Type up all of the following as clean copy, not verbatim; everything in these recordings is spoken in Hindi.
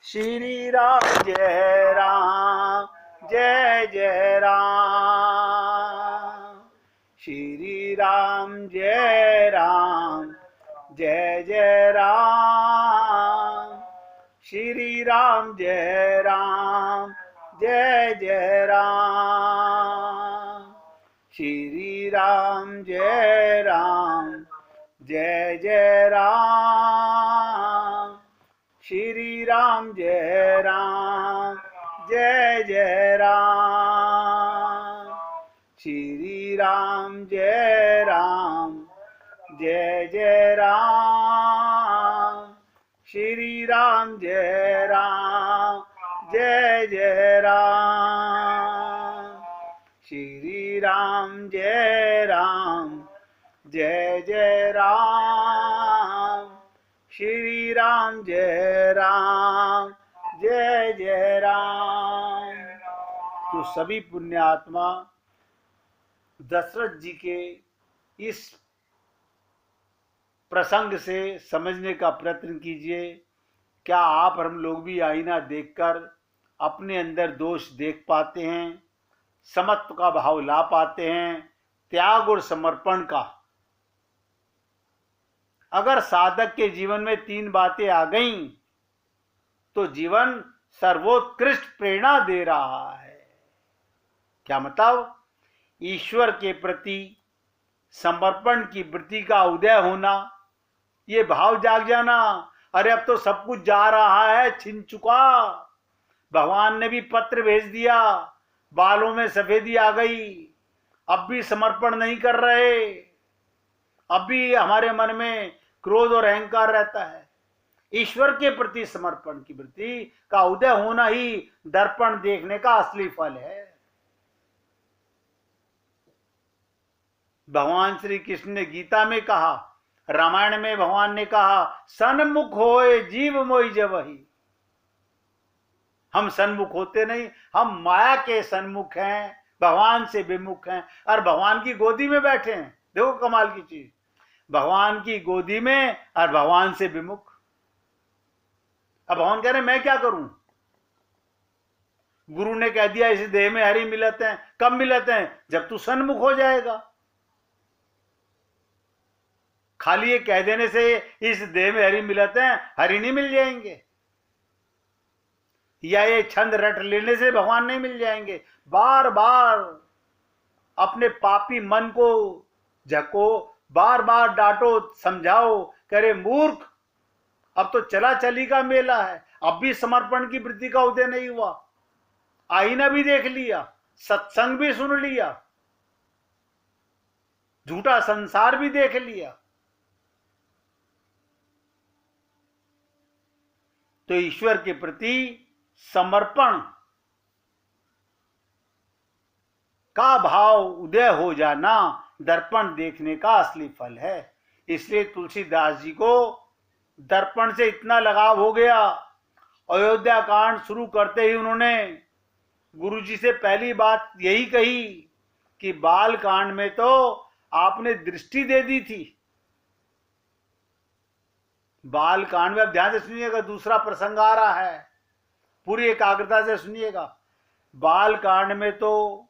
श्री राम जय राम जय जय राम। श्री राम जय राम जय जय राम। श्री राम जय राम जय जय राम। श्री राम जय राम जय जय राम। श्री राम जय राम जय जय राम। श्री राम जय राम जय जय राम। श्री राम जय राम जय जय राम। श्री राम जय राम जय जय राम। श्री राम जय राम जय जय राम। तो सभी पुण्यात्मा दशरथ जी के इस प्रसंग से समझने का प्रयत्न कीजिए। क्या आप और हम लोग भी आईना देखकर अपने अंदर दोष देख पाते हैं, समत्व का भाव ला पाते हैं, त्याग और समर्पण का? अगर साधक के जीवन में तीन बातें आ गईं तो जीवन सर्वोत्कृष्ट प्रेरणा दे रहा है। क्या मतलब? ईश्वर के प्रति समर्पण की वृत्ति का उदय होना, ये भाव जाग जाना, अरे अब तो सब कुछ जा रहा है, छिन चुका, भगवान ने भी पत्र भेज दिया, बालों में सफेदी आ गई, अब भी समर्पण नहीं कर रहे, अब भी हमारे मन में क्रोध और अहंकार रहता है। ईश्वर के प्रति समर्पण की वृत्ति का उदय होना ही दर्पण देखने का असली फल है। भगवान श्री कृष्ण ने गीता में कहा, रामायण में भगवान ने कहा, सन्मुख होए जीव मोहि जबहि। हम सन्मुख होते नहीं, हम माया के सन्मुख हैं, भगवान से विमुख हैं और भगवान की गोदी में बैठे हैं। देखो कमाल की चीज, भगवान की गोदी में और भगवान से विमुख। अब भगवान कह रहे मैं क्या करूं? गुरु ने कह दिया इस देह में हरि मिलत हैं। कब मिलत हैं? जब तू सन्मुख हो जाएगा। खाली ये कह देने से इस देह में हरि मिलत हैं, हरि नहीं मिल जाएंगे, या ये छंद रट लेने से भगवान नहीं मिल जाएंगे। बार बार अपने पापी मन को झको, बार बार डांटो, समझाओ, करे मूर्ख, अब तो चला चली का मेला है, अब भी समर्पण की वृत्ति का उदय नहीं हुआ। आईना भी देख लिया, सत्संग भी सुन लिया, झूठा संसार भी देख लिया। तो ईश्वर के प्रति समर्पण का भाव उदय हो जाना दर्पण देखने का असली फल है। इसलिए तुलसीदास जी को दर्पण से इतना लगाव हो गया, अयोध्या कांड शुरू करते ही उन्होंने गुरु जी से पहली बात यही कही कि बाल कांड में तो आपने दृष्टि दे दी थी। बाल कांड में, अब ध्यान से सुनिएगा, दूसरा प्रसंग आ रहा है, पूरी एकाग्रता से सुनिएगा। बाल कांड में तो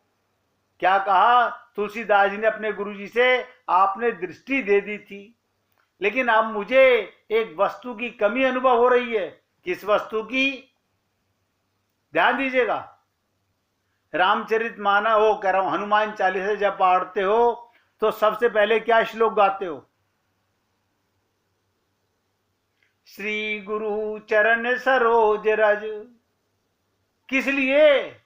क्या कहा तुलसीदास जी ने अपने गुरु जी से, आपने दृष्टि दे दी थी, लेकिन अब मुझे एक वस्तु की कमी अनुभव हो रही है। किस वस्तु की? ध्यान दीजिएगा। रामचरित माना हो, कह रहा हूं, हनुमान चालीसा जब पढ़ते हो तो सबसे पहले क्या श्लोक गाते हो? श्री गुरु चरण सरोज रज। किस लिए?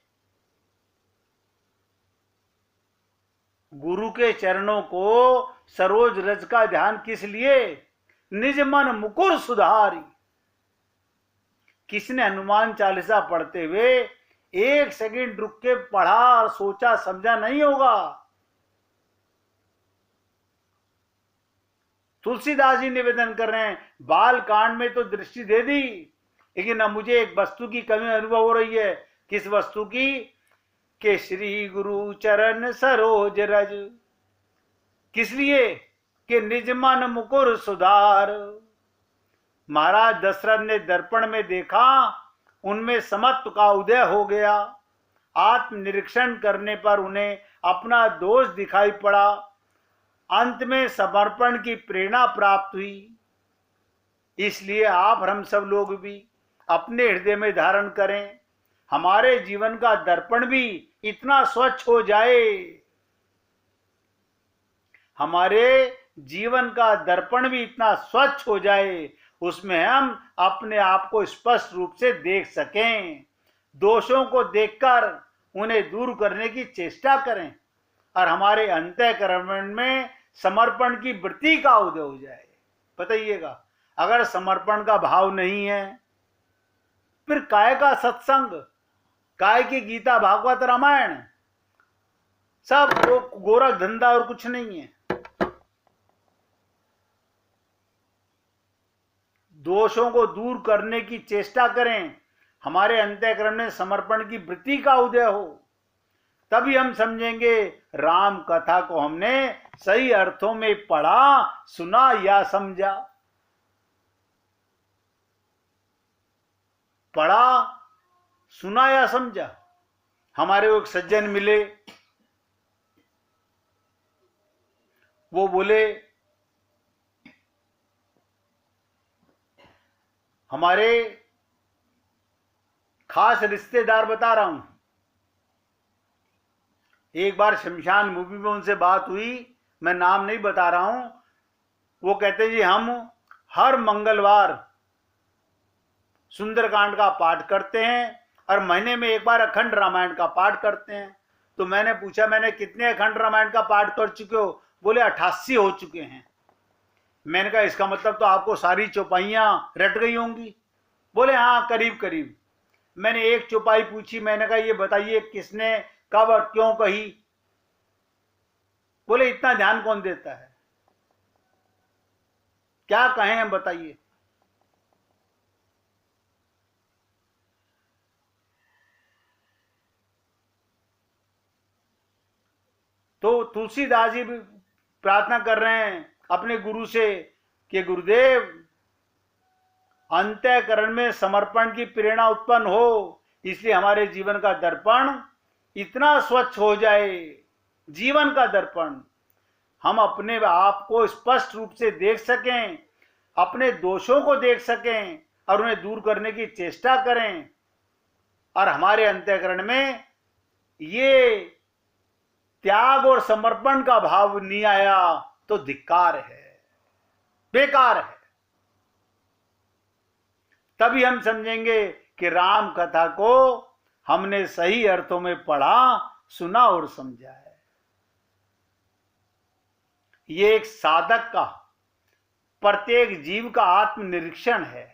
गुरु के चरणों को सरोज रज का ध्यान किस लिए? निज मन मुकुर सुधारी। किसने हनुमान चालीसा पढ़ते हुए एक सेकंड रुक के पढ़ा और सोचा समझा नहीं होगा? तुलसीदास जी निवेदन कर रहे हैं, बाल कांड में तो दृष्टि दे दी, लेकिन अब मुझे एक वस्तु की कमी अनुभव हो रही है। किस वस्तु की? के श्री गुरु चरण सरोज रज। किस लिए? कि निज मन मुकुर सुधार। महाराज दशरथ ने दर्पण में देखा उनमें समत्व का उदय हो गया। आत्मनिरीक्षण करने पर उन्हें अपना दोष दिखाई पड़ा। अंत में समर्पण की प्रेरणा प्राप्त हुई। इसलिए आप और हम सब लोग भी अपने हृदय में धारण करें, हमारे जीवन का दर्पण भी इतना स्वच्छ हो जाए, हमारे जीवन का दर्पण भी इतना स्वच्छ हो जाए, उसमें हम अपने आप को स्पष्ट रूप से देख सकें। दोषों को देखकर उन्हें दूर करने की चेष्टा करें और हमारे अंतःकरण में समर्पण की वृत्ति का उदय हो जाए। बताइएगा, अगर समर्पण का भाव नहीं है, फिर काय का सत्संग, काय की गीता भागवत रामायण, सब गोरख धंधा और कुछ नहीं है। दोषों को दूर करने की चेष्टा करें, हमारे अंतःकरण में समर्पण की वृत्ति का उदय हो, तभी हम समझेंगे राम कथा को हमने सही अर्थों में पढ़ा, सुना या समझा। पढ़ा, सुना या समझा। हमारे एक सज्जन मिले, वो बोले हमारे खास रिश्तेदार, बता रहा हूं, एक बार शमशान मूवी में उनसे बात हुई, मैं नाम नहीं बता रहा हूं। वो कहते जी हम हर मंगलवार सुंदरकांड का पाठ करते हैं और महीने में एक बार अखंड रामायण का पाठ करते हैं। तो मैंने पूछा, मैंने कितने अखंड रामायण का पाठ कर चुके हो? बोले 88 हो चुके हैं। मैंने कहा इसका मतलब तो आपको सारी चौपाइयां रट गई होंगी। बोले हाँ, करीब करीब। मैंने एक चौपाई पूछी, मैंने कहा ये बताइए किसने कब और क्यों कही? बोले इतना ध्यान कौन देता है, क्या कहें हम, बताइए। तो तुलसीदास जी भी प्रार्थना कर रहे हैं अपने गुरु से कि गुरुदेव, अंतःकरण में समर्पण की प्रेरणा उत्पन्न हो, इसलिए हमारे जीवन का दर्पण इतना स्वच्छ हो जाए, जीवन का दर्पण, हम अपने आप को स्पष्ट रूप से देख सकें, अपने दोषों को देख सकें और उन्हें दूर करने की चेष्टा करें, और हमारे अंतःकरण में ये त्याग और समर्पण का भाव नहीं आया तो धिक्कार है, बेकार है। तभी हम समझेंगे कि राम कथा को हमने सही अर्थों में पढ़ा, सुना और समझा है। ये एक साधक का, प्रत्येक जीव का आत्मनिरीक्षण है,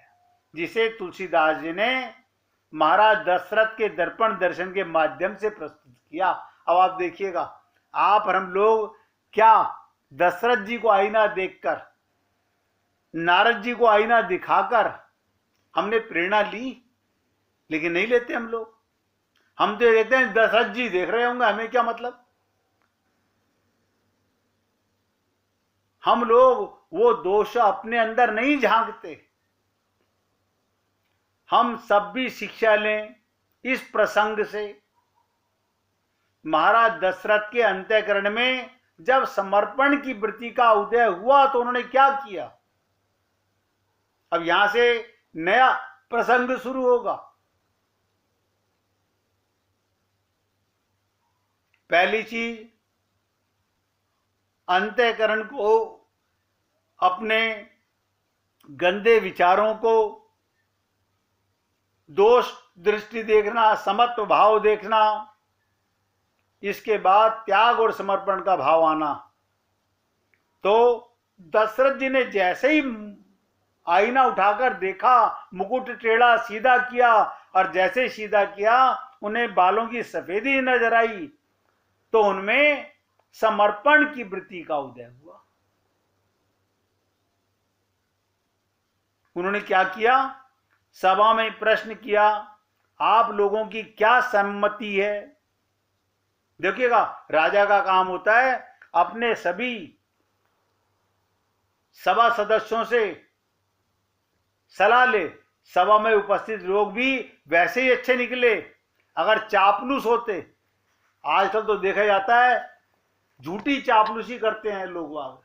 जिसे तुलसीदास जी ने महाराज दशरथ के दर्पण दर्शन के माध्यम से प्रस्तुत किया। अब आप देखिएगा, आप और हम लोग क्या दशरथ जी को आईना देखकर, नारद जी को आईना दिखाकर हमने प्रेरणा ली? लेकिन नहीं लेते हम लोग। हम तो कहते हैं दशरथ जी देख रहे होंगे, हमें क्या मतलब। हम लोग वो दोष अपने अंदर नहीं झांकते। हम सब भी शिक्षा लें इस प्रसंग से। महाराज दशरथ के अंतःकरण में जब समर्पण की वृत्ति का उदय हुआ तो उन्होंने क्या किया? अब यहां से नया प्रसंग शुरू होगा। पहली चीज, अंतःकरण को, अपने गंदे विचारों को, दोष दृष्टि देखना, समत्व भाव देखना, इसके बाद त्याग और समर्पण का भाव आना। तो दशरथ जी ने जैसे ही आईना उठाकर देखा, मुकुट टेढ़ा सीधा किया, और जैसे सीधा किया उन्हें बालों की सफेदी नजर आई, तो उनमें समर्पण की वृत्ति का उदय हुआ। उन्होंने क्या किया? सभा में प्रश्न किया, आप लोगों की क्या सम्मति है? देखिएगा, राजा का काम होता है अपने सभी सभा सदस्यों से सलाह ले, सभा में उपस्थित लोग भी वैसे ही अच्छे निकले। अगर चापलूस होते, आजकल तो देखा जाता है झूठी चापलूसी करते हैं लोग,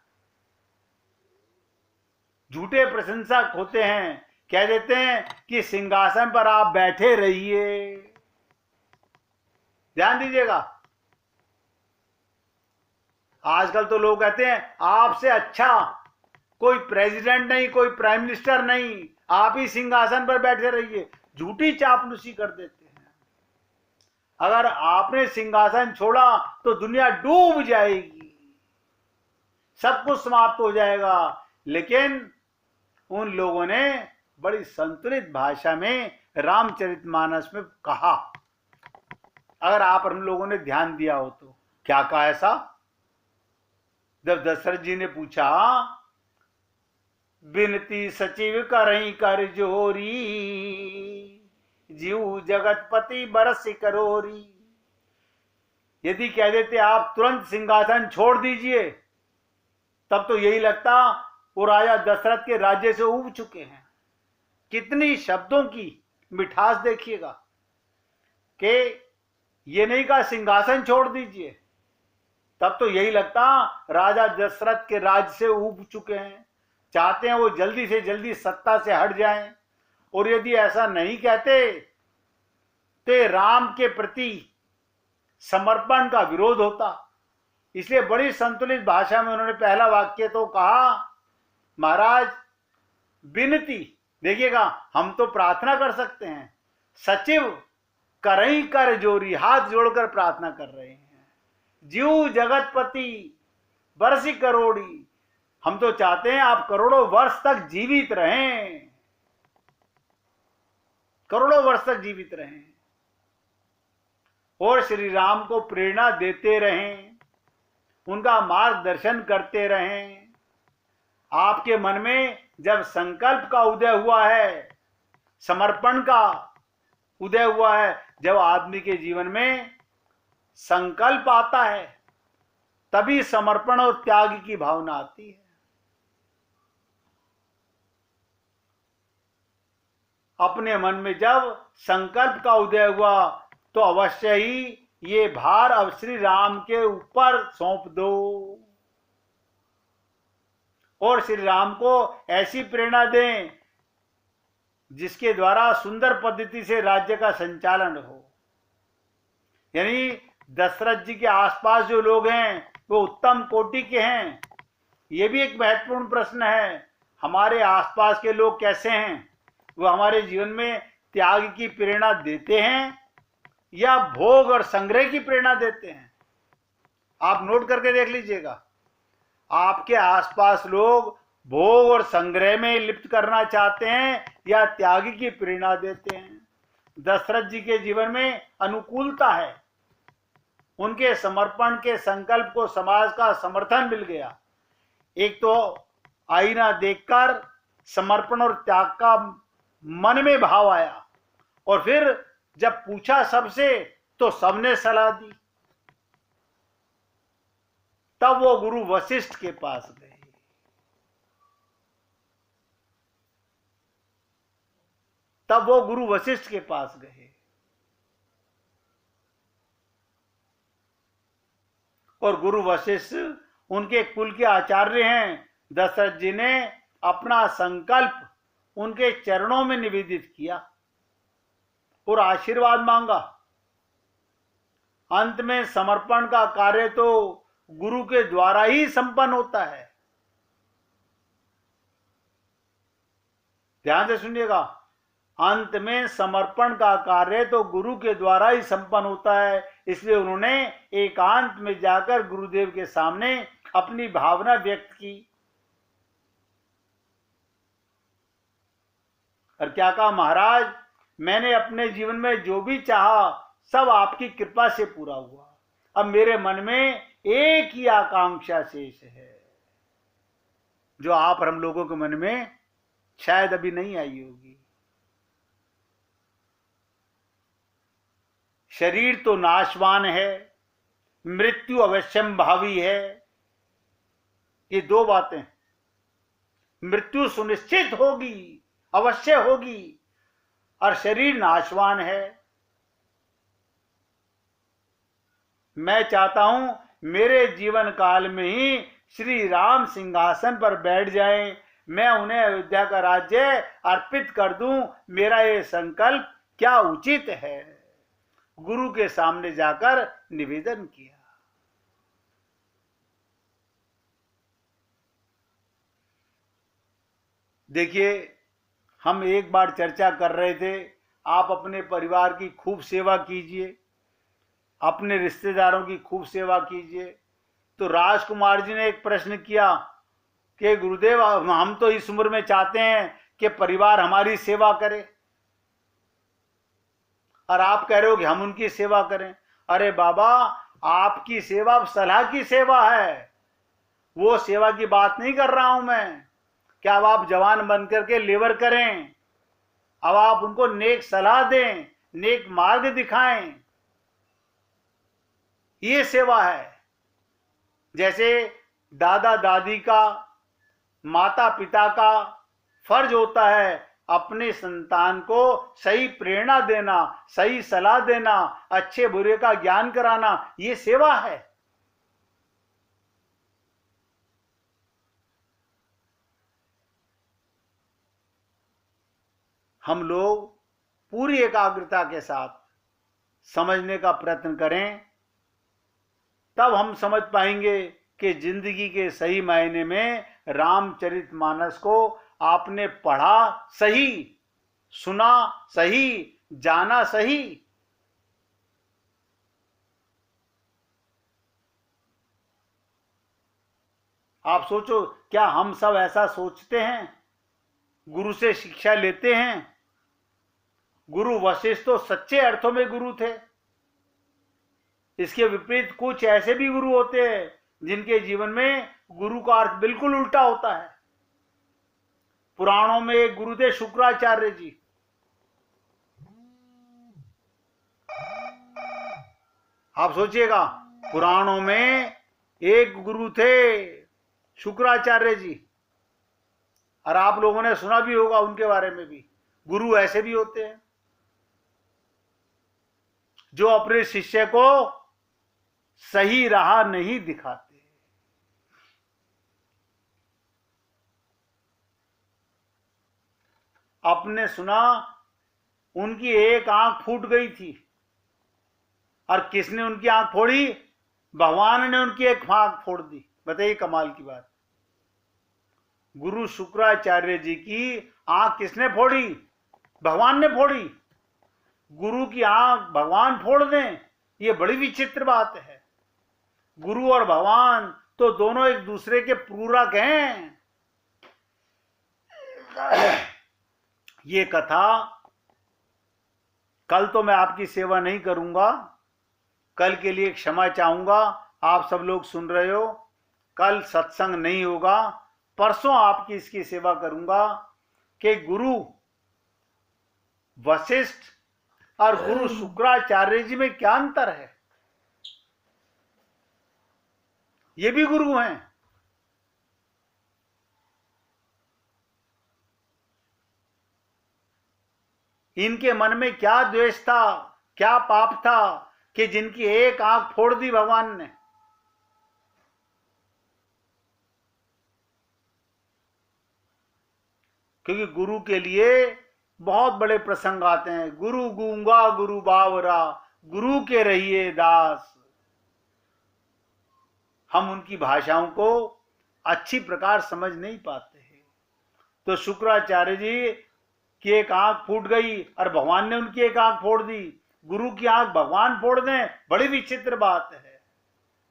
झूठे प्रशंसक होते हैं, कह देते हैं कि सिंहासन पर आप बैठे रहिए। ध्यान दीजिएगा, आजकल तो लोग कहते हैं आपसे अच्छा कोई प्रेसिडेंट नहीं, कोई प्राइम मिनिस्टर नहीं, आप ही सिंहासन पर बैठे रहिए। झूठी चापलूसी कर देते हैं। अगर आपने सिंहासन छोड़ा तो दुनिया डूब जाएगी, सब कुछ समाप्त हो जाएगा। लेकिन उन लोगों ने बड़ी संतुलित भाषा में रामचरितमानस में कहा, अगर आप हम लोगों ने ध्यान दिया हो तो क्या कहा ऐसा? जब दशरथ जी ने पूछा, बिनती सचिव करई कर जोरी, जीव जगतपति बरस करोरी। यदि कह देते आप तुरंत सिंहासन छोड़ दीजिए, तब तो यही लगता वो राजा दशरथ के राज्य से उब चुके हैं। कितनी शब्दों की मिठास देखिएगा कि ये नहीं कहा सिंहासन छोड़ दीजिए, तब तो यही लगता राजा दशरथ के राज्य से उब चुके हैं, चाहते हैं वो जल्दी से जल्दी सत्ता से हट जाएं। और यदि ऐसा नहीं कहते तो राम के प्रति समर्पण का विरोध होता। इसलिए बड़ी संतुलित भाषा में उन्होंने पहला वाक्य तो कहा, महाराज विनती, देखिएगा हम तो प्रार्थना कर सकते हैं, सचिव करई कर जोरी, हाथ जोड़कर प्रार्थना कर रहे हैं, जीव जगतपति बरसी करोड़ी, हम तो चाहते हैं आप करोड़ों वर्ष तक जीवित रहें, करोड़ों वर्ष तक जीवित रहें और श्री राम को प्रेरणा देते रहें, उनका मार्गदर्शन करते रहें। आपके मन में जब संकल्प का उदय हुआ है, समर्पण का उदय हुआ है, जब आदमी के जीवन में संकल्प आता है तभी समर्पण और त्याग की भावना आती है। अपने मन में जब संकल्प का उदय हुआ तो अवश्य ही ये भार अब श्री राम के ऊपर सौंप दो और श्री राम को ऐसी प्रेरणा दें जिसके द्वारा सुंदर पद्धति से राज्य का संचालन हो। यानी दशरथ जी के आसपास जो लोग हैं वो उत्तम कोटि के हैं। ये भी एक महत्वपूर्ण प्रश्न है, हमारे आसपास के लोग कैसे हैं? वो हमारे जीवन में त्याग की प्रेरणा देते हैं या भोग और संग्रह की प्रेरणा देते हैं? आप नोट करके देख लीजिएगा, आपके आसपास लोग भोग और संग्रह में लिप्त करना चाहते हैं या त्याग की प्रेरणा देते हैं? दशरथ जी के जीवन में अनुकूलता है, उनके समर्पण के संकल्प को समाज का समर्थन मिल गया। एक तो आईना देखकर समर्पण और त्याग का मन में भाव आया और फिर जब पूछा सबसे तो सबने सलाह दी। तब वो गुरु वशिष्ठ के पास गए। तब वो गुरु वशिष्ठ के पास गए और गुरु वशिष्ठ उनके कुल के आचार्य हैं। दशरथ जी ने अपना संकल्प उनके चरणों में निवेदित किया और आशीर्वाद मांगा। अंत में समर्पण का कार्य तो गुरु के द्वारा ही संपन्न होता है। ध्यान से सुनिएगा, अंत में समर्पण का कार्य तो गुरु के द्वारा ही संपन्न होता है। इसलिए उन्होंने एकांत में जाकर गुरुदेव के सामने अपनी भावना व्यक्त की और क्या कहा, महाराज मैंने अपने जीवन में जो भी चाहा सब आपकी कृपा से पूरा हुआ। अब मेरे मन में एक ही आकांक्षा शेष है जो आप और हम लोगों के मन में शायद अभी नहीं आई होगी। शरीर तो नाशवान है, मृत्यु अवश्यम भावी है। ये दो बातें, मृत्यु सुनिश्चित होगी, अवश्य होगी, और शरीर नाशवान है। मैं चाहता हूं मेरे जीवन काल में ही श्री राम सिंहासन पर बैठ जाएं, मैं उन्हें अयोध्या का राज्य अर्पित कर दूं। मेरा ये संकल्प क्या उचित है? गुरु के सामने जाकर निवेदन किया। देखिए, हम एक बार चर्चा कर रहे थे, आप अपने परिवार की खूब सेवा कीजिए, अपने रिश्तेदारों की खूब सेवा कीजिए। तो राजकुमार जी ने एक प्रश्न किया कि गुरुदेव, हम तो इस उम्र में चाहते हैं कि परिवार हमारी सेवा करे, और आप कह रहे हो कि हम उनकी सेवा करें। अरे बाबा, आपकी सेवा सलाह की सेवा है, वो सेवा की बात नहीं कर रहा हूं मैं। क्या अब आप जवान बन करके लेबर करें? अब आप उनको नेक सलाह दें, नेक मार्ग दिखाएं, ये सेवा है। जैसे दादा दादी का, माता पिता का फर्ज होता है अपने संतान को सही प्रेरणा देना, सही सलाह देना, अच्छे बुरे का ज्ञान कराना, ये सेवा है। हम लोग पूरी एकाग्रता के साथ समझने का प्रयत्न करें, तब हम समझ पाएंगे कि जिंदगी के सही मायने में रामचरितमानस को आपने पढ़ा सही, सुना सही, जाना सही। आप सोचो, क्या हम सब ऐसा सोचते हैं? गुरु से शिक्षा लेते हैं? गुरु वशिष्ठ तो सच्चे अर्थों में गुरु थे। इसके विपरीत कुछ ऐसे भी गुरु होते हैं जिनके जीवन में गुरु का अर्थ बिल्कुल उल्टा होता है। पुराणों में एक गुरु थे शुक्राचार्य जी। आप सोचिएगा, पुराणों में एक गुरु थे शुक्राचार्य जी, और आप लोगों ने सुना भी होगा उनके बारे में भी। गुरु ऐसे भी होते हैं जो अपने शिष्य को सही राह नहीं दिखाते। आपने सुना उनकी एक आंख फूट गई थी, और किसने उनकी आंख फोड़ी? भगवान ने उनकी एक आंख फोड़ दी। बताइए कमाल की बात। गुरु शुक्राचार्य जी की आंख किसने फोड़ी? भगवान ने फोड़ी। गुरु की आंख भगवान फोड़ दें, ये बड़ी विचित्र बात है। गुरु और भगवान तो दोनों एक दूसरे के पूरक हैं। ये कथा, कल तो मैं आपकी सेवा नहीं करूंगा, कल के लिए क्षमा चाहूंगा। आप सब लोग सुन रहे हो, कल सत्संग नहीं होगा, परसों आपकी इसकी सेवा करूंगा कि गुरु वशिष्ठ और गुरु शुक्राचार्य जी में क्या अंतर है। ये भी गुरु हैं। इनके मन में क्या द्वेष था, क्या पाप था कि जिनकी एक आंख फोड़ दी भगवान ने। क्योंकि गुरु के लिए बहुत बड़े प्रसंग आते हैं। गुरु गूंगा गुरु बावरा, गुरु के रहिए दास। हम उनकी भाषाओं को अच्छी प्रकार समझ नहीं पाते हैं। तो शुक्राचार्य जी की एक आंख फूट गई और भगवान ने उनकी एक आंख फोड़ दी। गुरु की आंख भगवान फोड़ दें, बड़ी विचित्र बात है।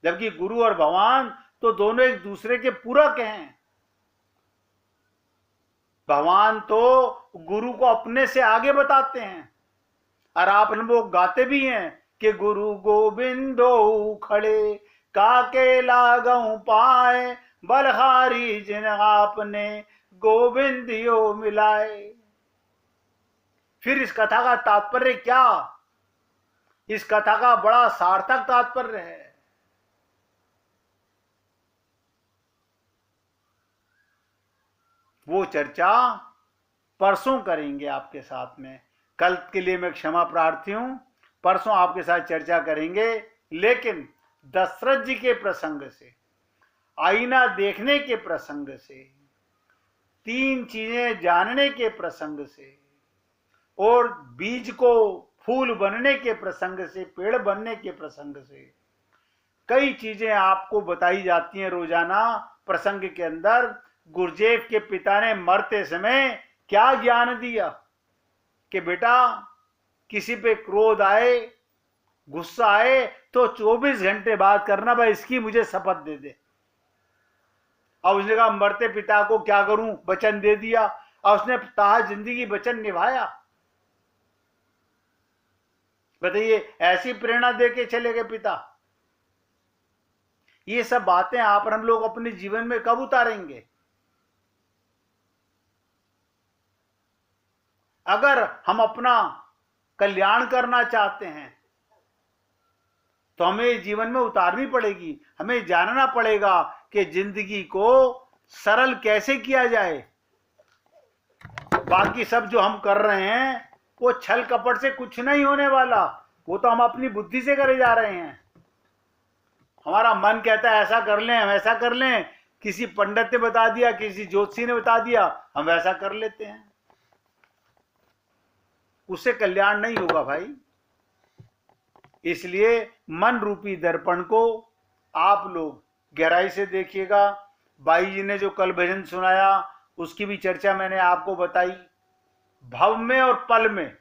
जबकि गुरु और भगवान तो दोनों एक दूसरे के पूरक हैं। भगवान तो गुरु को अपने से आगे बताते हैं, और आप लोग गाते भी हैं कि गुरु गोविंदो खड़े काके लागऊ पाए, बलहारी जिन आपने गोविंदियो मिलाए। फिर इस कथा का तात्पर्य क्या? इस कथा का बड़ा सार्थक तात्पर्य है। वो चर्चा परसों करेंगे आपके साथ में। कल के लिए मैं क्षमा प्रार्थी हूं, परसों आपके साथ चर्चा करेंगे। लेकिन दशरथ जी के प्रसंग से, आईना देखने के प्रसंग से, 3 चीजें जानने के प्रसंग से और बीज को फूल बनने के प्रसंग से, पेड़ बनने के प्रसंग से कई चीजें आपको बताई जाती हैं रोजाना प्रसंग के अंदर। गुरुदेव के पिता ने मरते समय क्या ज्ञान दिया कि बेटा किसी पे क्रोध आए, गुस्सा आए तो 24 घंटे बाद करना, भाई इसकी मुझे शपथ दे दे। अब उसने कहा मरते पिता को क्या करूं, वचन दे दिया और उसने ताहा जिंदगी वचन निभाया। बताइए, ऐसी प्रेरणा दे के चले गए पिता। ये सब बातें आप और हम लोग अपने जीवन में कब उतारेंगे? अगर हम अपना कल्याण करना चाहते हैं तो हमें जीवन में उतारनी पड़ेगी। हमें जानना पड़ेगा कि जिंदगी को सरल कैसे किया जाए। बाकी सब जो हम कर रहे हैं वो छल कपट से कुछ नहीं होने वाला, वो तो हम अपनी बुद्धि से करे जा रहे हैं। हमारा मन कहता है ऐसा कर लें, हम ऐसा कर लें, किसी पंडित ने बता दिया, किसी ज्योतिषी ने बता दिया, हम वैसा कर लेते हैं। उससे कल्याण नहीं होगा भाई। इसलिए मन रूपी दर्पण को आप लोग गहराई से देखिएगा। बाई जी ने जो कल भजन सुनाया उसकी भी चर्चा मैंने आपको बताई। भव में और पल में,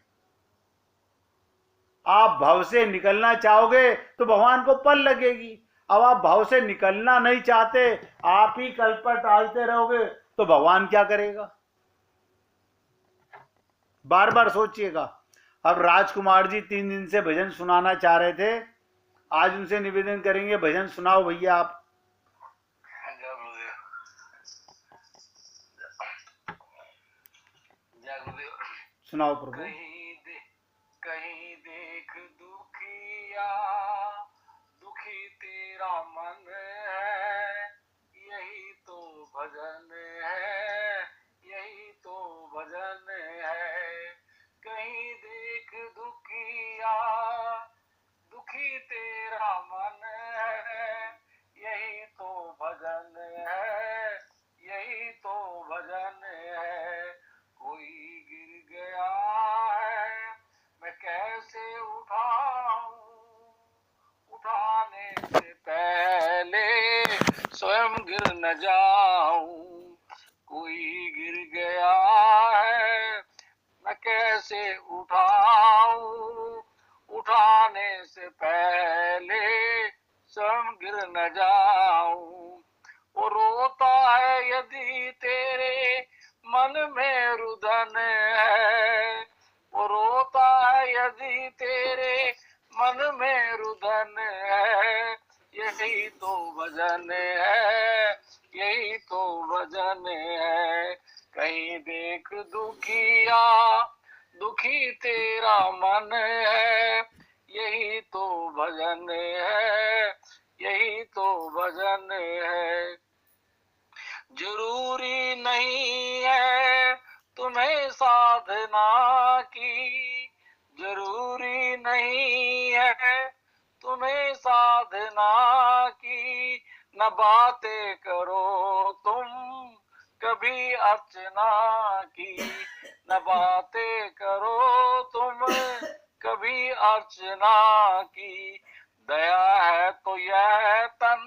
आप भव से निकलना चाहोगे तो भगवान को पल लगेगी। अब आप भव से निकलना नहीं चाहते, आप ही कल पर टालते रहोगे तो भगवान क्या करेगा? बार बार सोचिएगा। अब राजकुमार जी 3 दिन से भजन सुनाना चाह रहे थे, आज उनसे निवेदन करेंगे भजन सुनाओ भैया आप। सुनाओ प्रभु। कहीं देख दुखिया, दुखी तेरा मन है, यही तो भजन है, यही तो भजन है। कहीं देख दुखिया, दुखी तेरा मन है, यही तो भजन है, यही तो भजन है। कोई गिर गया है, मैं कैसे उठाऊं, उठाने से पहले स्वयं गिर न जाऊं। कोई गिर गया है, मैं कैसे उठाऊं, उठाने से पहले स्वयं गिर न जाऊं। वो रोता है यदि तेरे मन में रुदन है, वो रोता है यदि तेरे मन में रुदन है, यही तो भजन है, यही तो भजन है। कहीं देख दुखिया, दुखी तेरा मन है, यही तो भजन है, यही तो भजन है। जरूरी नहीं है तुम्हें साधना की, जरूरी नहीं है तुम्हें साधना की। न बातें करो तुम कभी अर्चना की, न बातें करो तुम कभी अर्चना की। दया है तो यह तन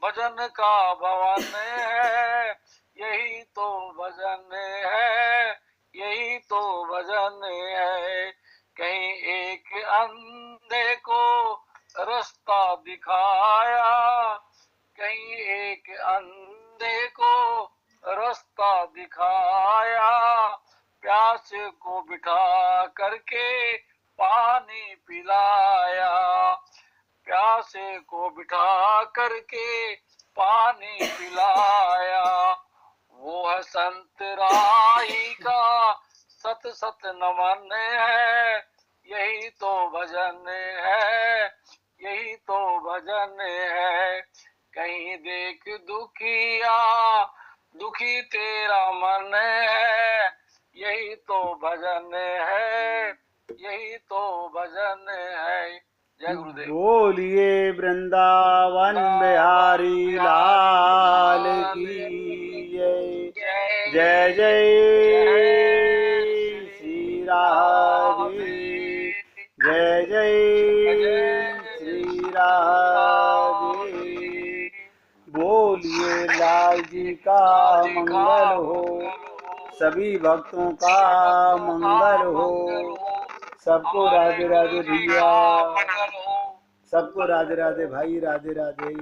भजन का भवन है, यही तो भजन है, यही तो भजन है। कहीं एक अंधे को रास्ता दिखाया, कहीं एक अंधे को रास्ता दिखाया। प्यास को बिठा करके पानी पिलाया, प्यासे को बिठा करके पानी पिलाया। वो है संत राही का सत सत नमन है, यही तो भजन है, यही तो भजन है। कहीं देख दुखिया, दुखी तेरा मन है, यही तो भजन है, यही तो भजन है। जय गुरुदेव। बोलिए वृंदावन बिहारी लाल की जय। जय जय श्री राधे, जय जय श्री राधे। बोलिए लाल जी का मंगल हो, सभी भक्तों का मंगल हो। सबको राधे राधे भैया, सबको राधे राधे भाई, राधे राधे।